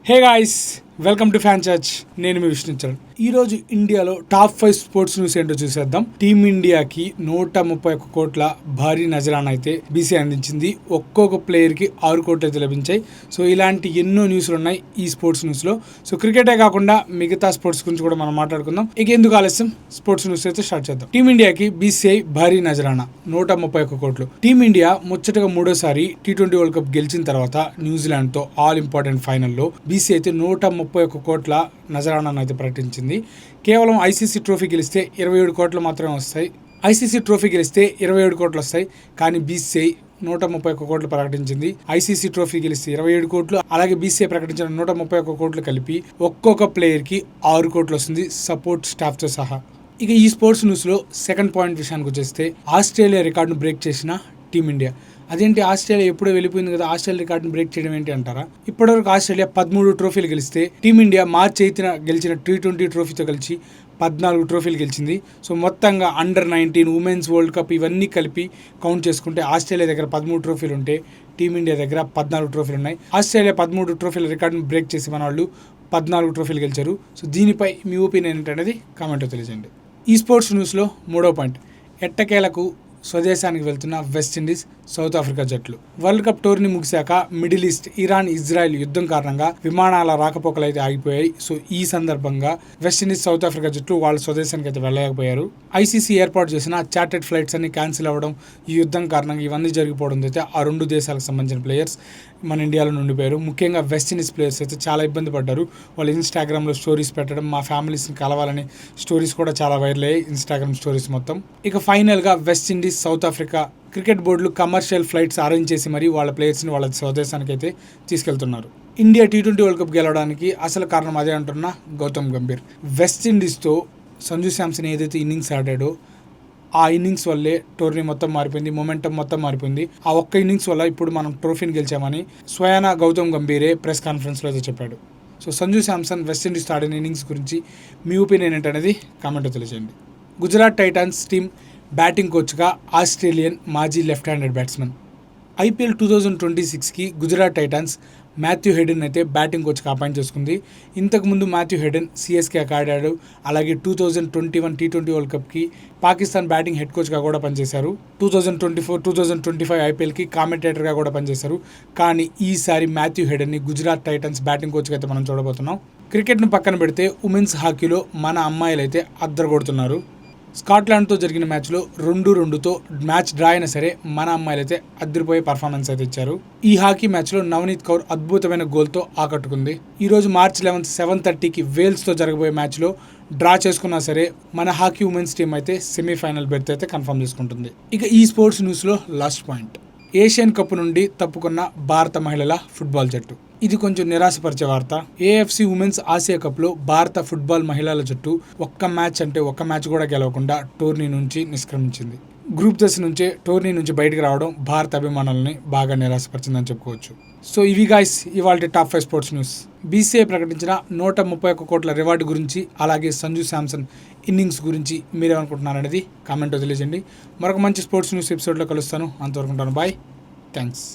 Hey guys, welcome to fan church. నేను మీ విష్ణు చరణ్. ఈరోజు ఇండియాలో టాప్ 5 స్పోర్ట్స్ న్యూస్ ఏంటో చూసేద్దాం. టీమిండియాకి 131 కోట్ల భారీ నజరాన అయితే బీసీఐ అందించింది. ఒక్కొక్క ప్లేయర్కి 6 కోట్లు అయితే లభించాయి. సో ఇలాంటి ఎన్నో న్యూస్లు ఉన్నాయి ఈ స్పోర్ట్స్ న్యూస్లో. సో క్రికెటే కాకుండా మిగతా స్పోర్ట్స్ గురించి కూడా మనం మాట్లాడుకుందాం. ఇక ఎందుకు ఆలస్యం, స్పోర్ట్స్ న్యూస్ అయితే స్టార్ట్ చేద్దాం. టీమిండియాకి బీసీఐ భారీ నజరాన 131 కోట్లు. టీమిండియా ముచ్చటగా మూడోసారి T20 వరల్డ్ కప్ గెలిచిన తర్వాత న్యూజిలాండ్తో ఆల్ ఇంపార్టెంట్ ఫైనల్లో బీసీఐ అయితే 131 కోట్ల నజరానాను అయితే ప్రకటించింది. కేవలం ఐసీసీ ట్రోఫీ గెలిస్తే 27 కోట్లు మాత్రమే వస్తాయి. ఐసీసీ ట్రోఫీ గెలిస్తే 27 కోట్లు వస్తాయి. కానీ బీసీఐ 131 కోట్లు ప్రకటించింది. ఐసీసీ ట్రోఫీ గెలిస్తే 27 కోట్లు, అలాగే బీసీఐ ప్రకటించిన 131 కోట్లు కలిపి ఒక్కొక్క ప్లేయర్కి 6 కోట్లు వస్తుంది, సపోర్ట్ స్టాఫ్తో సహా. ఇక ఈ స్పోర్ట్స్ న్యూస్లో సెకండ్ పాయింట్ విషయానికి వచ్చేస్తే ఆస్ట్రేలియా రికార్డును బ్రేక్ చేసిన టీమిండియా. అదేంటి, ఆస్ట్రేలియా ఎప్పుడో వెళ్ళిపోయింది కదా, ఆస్ట్రేలియా రికార్డును బ్రేక్ చేయడం ఏంటి అంటారా? ఇప్పటివరకు ఆస్ట్రేలియా 13 ట్రోఫీలు గెలిస్తే టీమిండియా మార్చి 8న గెలిచిన T20 ట్రోఫీతో కలిసి 14 ట్రోఫీలు గెలిచింది. సో మొత్తంగా అండర్-19 ఉమెన్స్ వరల్డ్ కప్ ఇవన్నీ కలిపి కౌంట్ చేసుకుంటే ఆస్ట్రేలియా దగ్గర 13 ట్రోఫీలు ఉంటే టీమిండియా దగ్గర 14 ట్రోఫీలు ఉన్నాయి. ఆస్ట్రేలియా 13 ట్రోఫీల రికార్డును బ్రేక్ చేసి మన వాళ్ళు 14 ట్రోఫీలు గెలిచారు. సో దీనిపై మీ ఒపీనియన్ ఏంటనేది కామెంట్లో తెలియజేయండి. ఈ స్పోర్ట్స్ న్యూస్లో మూడో పాయింట్, ఎట్టకేలకు స్వదేశానికి వెళ్తున్న వెస్టిండీస్, సౌత్ ఆఫ్రికా జట్లు. వరల్డ్ కప్ టోర్నీ ముగిశాక మిడిల్ ఈస్ట్, ఇరాన్, ఇజ్రాయెల్ యుద్ధం కారణంగా విమానాల రాకపోకలు అయితే ఆగిపోయాయి. సో ఈ సందర్భంగా వెస్టిండీస్, సౌత్ ఆఫ్రికా జట్లు వాళ్ళ స్వదేశానికి అయితే వెళ్ళలేకపోయారు. ఐసీసీ ఏర్పాటు చేసిన చార్టెడ్ ఫ్లైట్స్ అన్ని క్యాన్సిల్ అవ్వడం, ఈ యుద్ధం కారణంగా ఇవన్నీ జరిగిపోవడంతో అయితే ఆ రెండు దేశాలకు సంబంధించిన ప్లేయర్స్ మన ఇండియాలో ఉండిపోయారు. ముఖ్యంగా వెస్టిండీస్ ప్లేయర్స్ అయితే చాలా ఇబ్బంది పడ్డారు. వాళ్ళు ఇన్స్టాగ్రామ్లో స్టోరీస్ పెట్టడం, మా ఫ్యామిలీస్ని కలవాలని స్టోరీస్ కూడా చాలా వైరల్ అయ్యాయి, ఇన్స్టాగ్రామ్ స్టోరీస్ మొత్తం. ఇక ఫైనల్గా వెస్టిండీస్, సౌత్ ఆఫ్రికా క్రికెట్ బోర్డులు కమర్షియల్ ఫ్లైట్స్ అరేంజ్ చేసి మరీ వాళ్ళ ప్లేయర్స్ని వాళ్ళ స్వదేశానికి అయితే తీసుకెళ్తున్నారు. ఇండియా T20 వరల్డ్ కప్ గెలవడానికి అసలు కారణం అదే అంటున్న గౌతమ్ గంభీర్. వెస్టిండీస్తో సంజు శాంసన్ ఏదైతే ఇన్నింగ్స్ ఆడాడో ఆ ఇన్నింగ్స్ వల్లే టోర్నీ మొత్తం మారిపోయింది, మొమెంటం మొత్తం మారిపోయింది. ఆ ఒక్క ఇన్నింగ్స్ వల్ల ఇప్పుడు మనం ట్రోఫీని గెలిచామని స్వయానా గౌతమ్ గంభీరే ప్రెస్ కాన్ఫరెన్స్లో అయితే చెప్పాడు. సో సంజు శాంసన్ వెస్టిండీస్తో ఆడిన ఇన్నింగ్స్ గురించి మీ ఒపీనియన్ ఏంటనేది కామెంట్లో తెలియజేయండి. గుజరాత్ టైటాన్స్ టీం బ్యాటింగ్ కోచ్గా ఆస్ట్రేలియన్ మాజీ లెఫ్ట్ హ్యాండెడ్ బ్యాట్స్మెన్. IPL 2026కి గుజరాత్ టైటాన్స్ మాథ్యూ హెడెన్ అయితే బ్యాటింగ్ కోచ్గా అపాయింట్ చేసుకుంది. ఇంతకుముందు మాథ్యూ హెడెన్ CSKకి ఆడాడు. అలాగే 2021 T20 వరల్డ్ కప్కి పాకిస్తాన్ బ్యాటింగ్ హెడ్ కోచ్గా కూడా పనిచేశారు. 2024-2025 IPLకి కామెంటేటర్గా కూడా పనిచేశారు. కానీ ఈసారి మాథ్యూ హెడెన్ని గుజరాత్ టైటన్స్ బ్యాటింగ్ కోచ్గా అయితే మనం చూడబోతున్నాం. క్రికెట్ను పక్కన పెడితే ఉమెన్స్ హాకీలో మన అమ్మాయిలు అయితే అద్దరగొడుతున్నారు. స్కాట్లాండ్తో జరిగిన మ్యాచ్లో 2-2తో మ్యాచ్ డ్రా అయినా సరే మన అమ్మాయిలు అయితే అద్దరిపోయే పర్ఫార్మెన్స్ అయితే ఇచ్చారు. ఈ హాకీ మ్యాచ్లో నవనీత్ కౌర్ అద్భుతమైన గోల్తో ఆకట్టుకుంది. ఈరోజు March 11 7:30కి వేల్స్తో జరగబోయే మ్యాచ్లో డ్రా చేసుకున్నా సరే మన హాకీ ఉమెన్స్ టీం అయితే సెమీఫైనల్ బెర్త్ అయితే కన్ఫర్మ్ చేసుకుంటుంది. ఇక ఈ స్పోర్ట్స్ న్యూస్లో లాస్ట్ పాయింట్, ఏషియన్ కప్ నుండి తప్పుకున్న భారత మహిళల ఫుట్బాల్ జట్టు. ఇది కొంచెం నిరాశపరిచే వార్త. AFC ఉమెన్స్ ఆసియా కప్లో భారత ఫుట్బాల్ మహిళల జట్టు ఒక్క మ్యాచ్ కూడా గెలవకుండా టోర్నీ నుంచి నిష్క్రమించింది. గ్రూప్ దశ నుంచే టోర్నీ నుంచి బయటకు రావడం భారత అభిమానులని బాగా నిరాశపరిచిందని చెప్పుకోవచ్చు. సో ఇవి గాయ్స్ ఇవాళ టాప్ 5 స్పోర్ట్స్ న్యూస్. బీసీఐ ప్రకటించిన 131 కోట్ల రివార్డు గురించి, అలాగే సంజు శాంసన్ ఇన్నింగ్స్ గురించి మీరేమనుకుంటున్నారనేది కామెంట్లో తెలియజేయండి. మరొక మంచి స్పోర్ట్స్ న్యూస్ ఎపిసోడ్లో కలుస్తాను. అంతవరకు ఉంటాను. Bye, thanks.